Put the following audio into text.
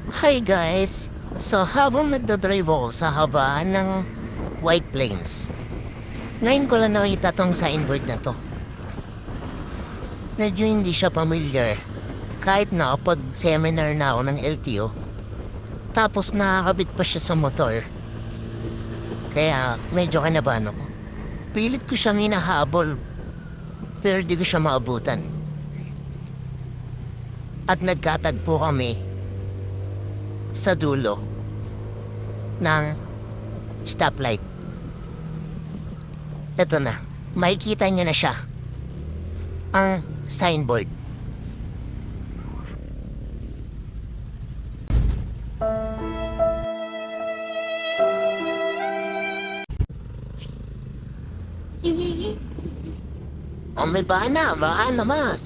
Hi guys! So habang nagdadrive ako sa habaan ng White Plains, ngayon ko lang nakita tong signboard na to. Medyo hindi siya familiar. Kahit nakapag-seminar na ako ng LTO, tapos nakakabit pa siya sa motor. Kaya medyo kinabahan ako. Pilit ko siyang hinahabol, pero di ko siya maabutan. At nagkatagpo kami sa dulo ng stoplight. Ito na, makikita niyo na siya. Ang signboard. Oh, may baka naman.